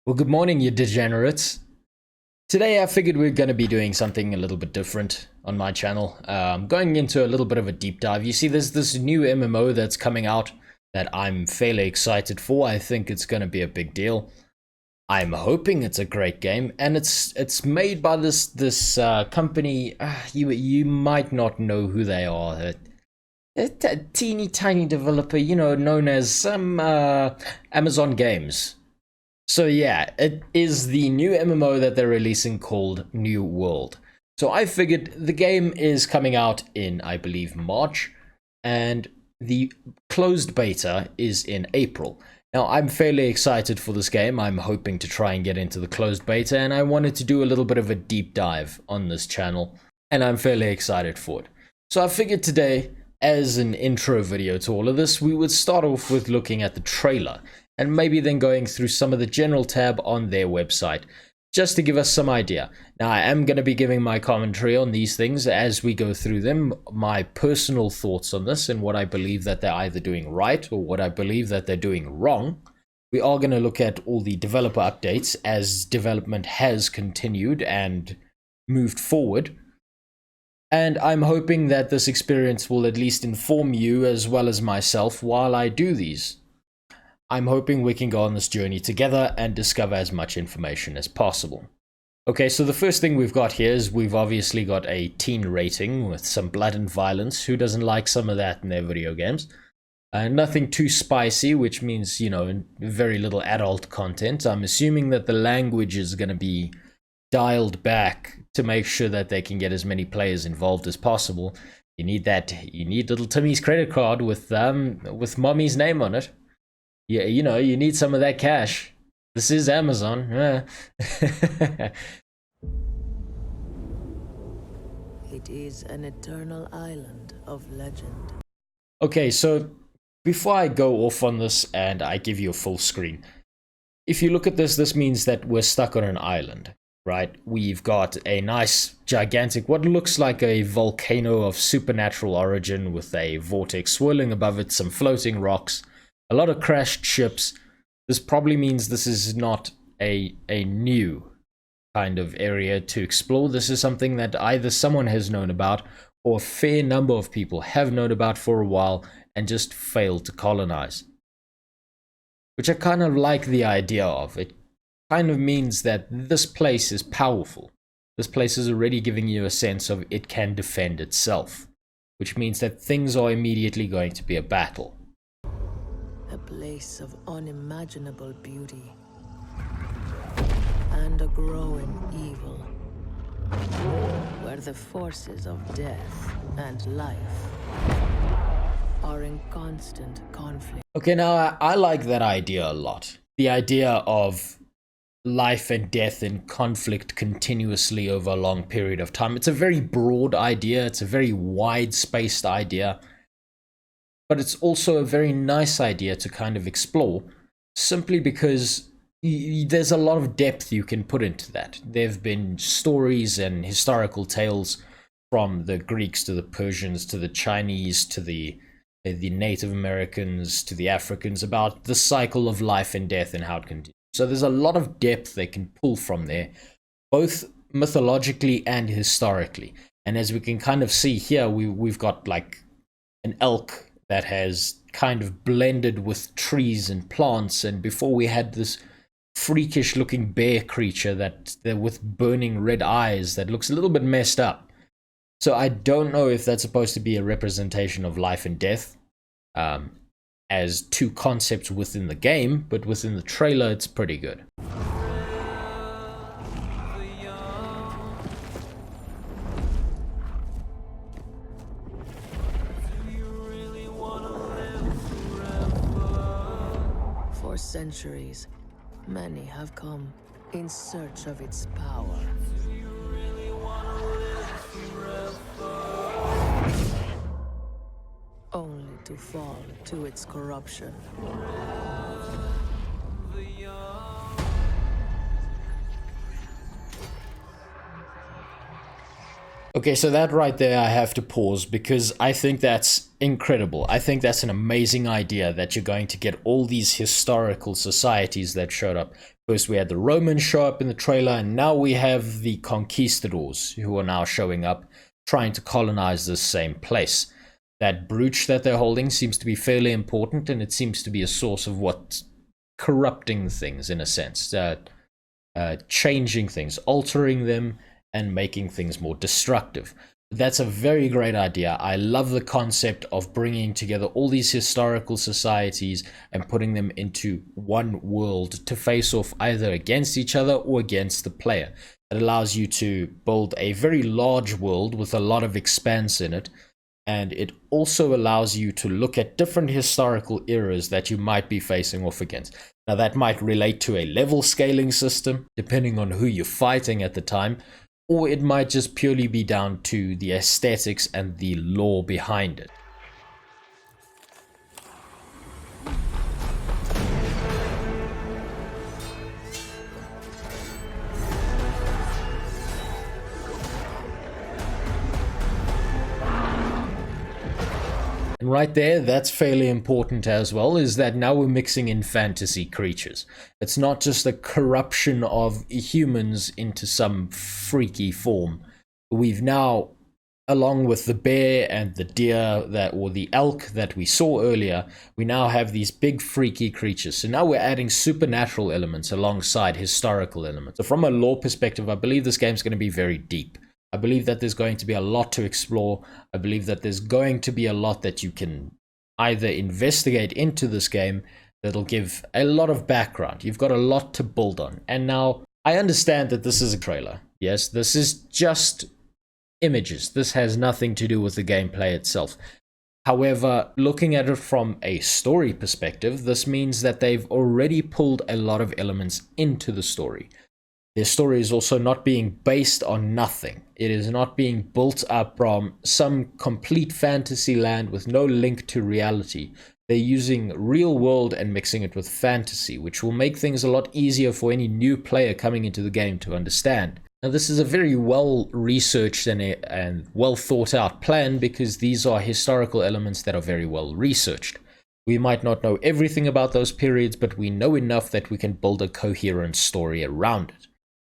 Well, good morning, you degenerates. Today I figured we're going to be doing something a little bit different on my channel. Going into a little bit of a deep dive. You see, there's this new MMO that's coming out that I'm fairly excited for. I think it's going to be a big deal. I'm hoping it's a great game, and it's made by this company. You might not know who they are. A teeny tiny developer, known as some Amazon Games. So yeah, it is the new MMO that they're releasing called New World. So I figured the game is coming out in, I believe, March, and the closed beta is in April. Now, I'm fairly excited for this game. I'm hoping to try and get into the closed beta, and I wanted to do a little bit of a deep dive on this channel, and I'm fairly excited for it. So I figured today, as an intro video to all of this, we would start off with looking at the trailer, and maybe then going through some of the general tab on their website, just to give us some idea. Now, I am going to be giving my commentary on these things as we go through them, my personal thoughts on this, and what I believe that they're either doing right or what I believe that they're doing wrong. We are going to look at all the developer updates as development has continued and moved forward. And I'm hoping that this experience will at least inform you as well as myself while I do these. I'm hoping we can go on this journey together and discover as much information as possible. Okay, so the first thing we've got here is we've obviously got a teen rating with some blood and violence. Who doesn't like some of that in their video games? Nothing too spicy, which means, very little adult content. I'm assuming that the language is going to be dialed back to make sure that they can get as many players involved as possible. You need little Timmy's credit card with mommy's name on it. Yeah, you need some of that cash. This is Amazon. It is an eternal island of legend. Okay, so before I go off on this and I give you a full screen, if you look at this, this means that we're stuck on an island, right? We've got a nice, gigantic, what looks like a volcano of supernatural origin with a vortex swirling above it, some floating rocks, a lot of crashed ships. This probably means this is not a new kind of area to explore. This is something that either someone has known about or a fair number of people have known about for a while and just failed to colonize. Which I kind of like the idea of. It kind of means that this place is powerful. This place is already giving you a sense of it can defend itself. Which means that things are immediately going to be a battle. A place of unimaginable beauty and a growing evil, where the forces of death and life are in constant conflict. Okay, now I like that idea a lot. The idea of life and death in conflict continuously over a long period of time. It's a very broad idea. It's a very wide-spaced idea. But it's also a very nice idea to kind of explore, simply because there's a lot of depth you can put into that. There have been stories and historical tales from the Greeks to the Persians to the Chinese to the Native Americans to the Africans about the cycle of life and death and how it continues. So there's a lot of depth they can pull from there, both mythologically and historically. And as we can kind of see here, we've got like an elk that has kind of blended with trees and plants, and before we had this freakish looking bear creature that with burning red eyes that looks a little bit messed up. So I don't know if that's supposed to be a representation of life and death as two concepts within the game, but within the trailer it's pretty good. For centuries, many have come in search of its power. Only to fall to its corruption. Okay, so that right there I have to pause because I think that's incredible. I think that's an amazing idea that you're going to get all these historical societies that showed up First we had the Romans show up in the trailer, and now we have the conquistadors who are now showing up, trying to colonize this same place. That brooch that they're holding seems to be fairly important, and it seems to be a source of what's corrupting things in a sense, changing things, altering them, and making things more destructive. That's a very great idea. I love the concept of bringing together all these historical societies and putting them into one world to face off either against each other or against the player. It allows you to build a very large world with a lot of expanse in it, and it also allows you to look at different historical eras that you might be facing off against. Now that might relate to a level scaling system, depending on who you're fighting at the time, or it might just purely be down to the aesthetics and the lore behind it. And right there, that's fairly important as well, is that now we're mixing in fantasy creatures. It's not just a corruption of humans into some freaky form. We've now, along with the bear and the deer or the elk that we saw earlier, we now have these big freaky creatures. So now we're adding supernatural elements alongside historical elements. So from a lore perspective, I believe this game's going to be very deep. I believe that there's going to be a lot to explore. I believe that there's going to be a lot that you can either investigate into this game that'll give a lot of background. You've got a lot to build on. And now, I understand that this is a trailer. Yes, this is just images. This has nothing to do with the gameplay itself. However, looking at it from a story perspective, this means that they've already pulled a lot of elements into the story. Their story is also not being based on nothing. It is not being built up from some complete fantasy land with no link to reality. They're using real world and mixing it with fantasy, which will make things a lot easier for any new player coming into the game to understand. Now, this is a very well researched and well thought out plan, because these are historical elements that are very well researched. We might not know everything about those periods, but we know enough that we can build a coherent story around it.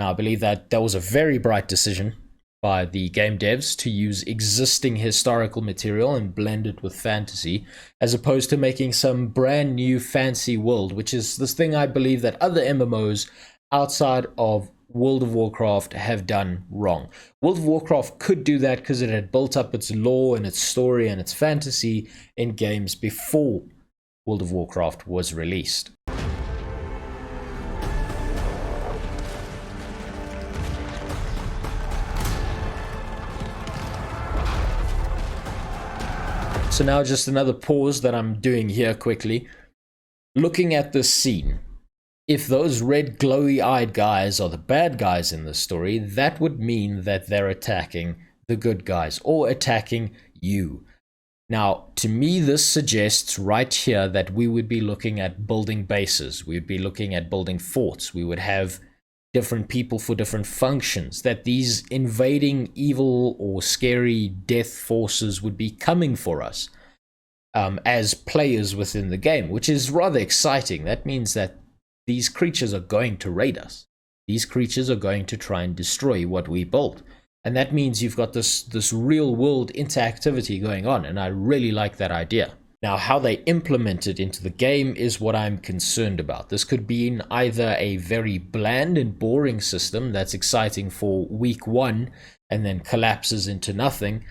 Now, I believe that was a very bright decision by the game devs to use existing historical material and blend it with fantasy, as opposed to making some brand new fancy world, which is this thing I believe that other MMOs outside of World of Warcraft have done wrong. World of Warcraft could do that because it had built up its lore and its story and its fantasy in games before World of Warcraft was released. So now just another pause that I'm doing here quickly. Looking at this scene, if those red glowy-eyed guys are the bad guys in the story, that would mean that they're attacking the good guys or attacking you. Now, to me, this suggests right here that we would be looking at building bases. We would be looking at building forts. We would have different people for different functions, that these invading evil or scary death forces would be coming for us as players within the game, which is rather exciting. That means that these creatures are going to raid us. These creatures are going to try and destroy what we built. And that means you've got this real world interactivity going on, and I really like that idea. Now, how they implement it into the game is what I'm concerned about. This could be either a very bland and boring system that's exciting for week one and then collapses into nothing,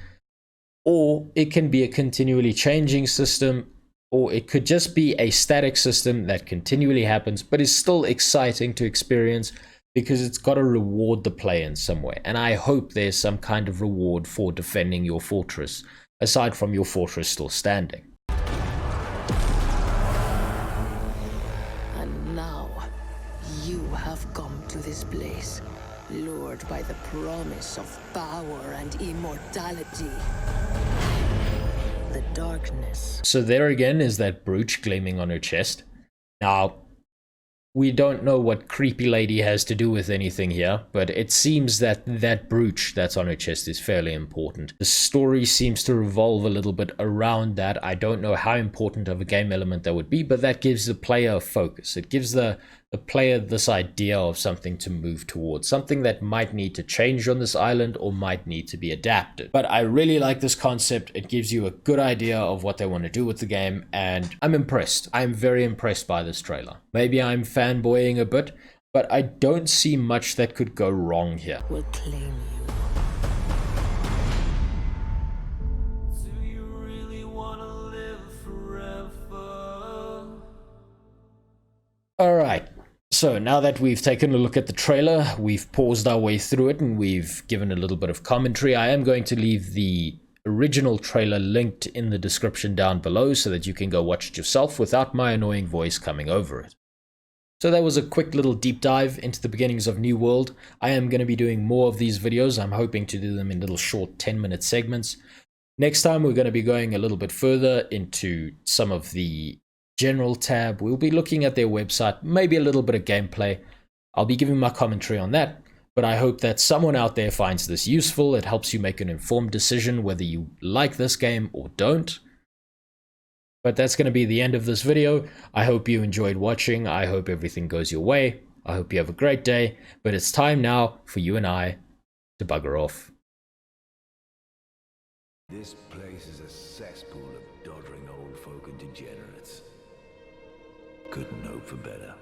or it can be a continually changing system, or it could just be a static system that continually happens but is still exciting to experience because it's got to reward the player in some way. And I hope there's some kind of reward for defending your fortress, aside from your fortress still standing. This place, lured by the promise of power and immortality. The darkness. So there again is that brooch gleaming on her chest. Now, We don't know what creepy lady has to do with anything here, but it seems that that brooch that's on her chest is fairly important. The story seems to revolve a little bit around that. I don't know how important of a game element that would be, but that gives the player a focus. It gives the player this idea of something to move towards, something that might need to change on this island or might need to be adapted. But I really like this concept. It gives you a good idea of what they want to do with the game, and I'm impressed. I'm very impressed by this trailer. Maybe I'm fanboying a bit, but I don't see much that could go wrong here. Will claim you. Do you really wanna live forever? Alright, so now that we've taken a look at the trailer, we've paused our way through it, and we've given a little bit of commentary, I am going to leave the original trailer linked in the description down below so that you can go watch it yourself without my annoying voice coming over it. So that was a quick little deep dive into the beginnings of New World. I am going to be doing more of these videos. I'm hoping to do them in little short 10-minute segments. Next time we're going to be going a little bit further into some of the general tab. We'll be looking at their website, maybe a little bit of gameplay. I'll be giving my commentary on that, but I hope that someone out there finds this useful. It helps you make an informed decision whether you like this game or don't. But that's going to be the end of this video. I hope you enjoyed watching. I hope everything goes your way. I hope you have a great day. But it's time now for you and I to bugger off. This place is a cesspool of doddering old folk and degenerates. Couldn't hope for better.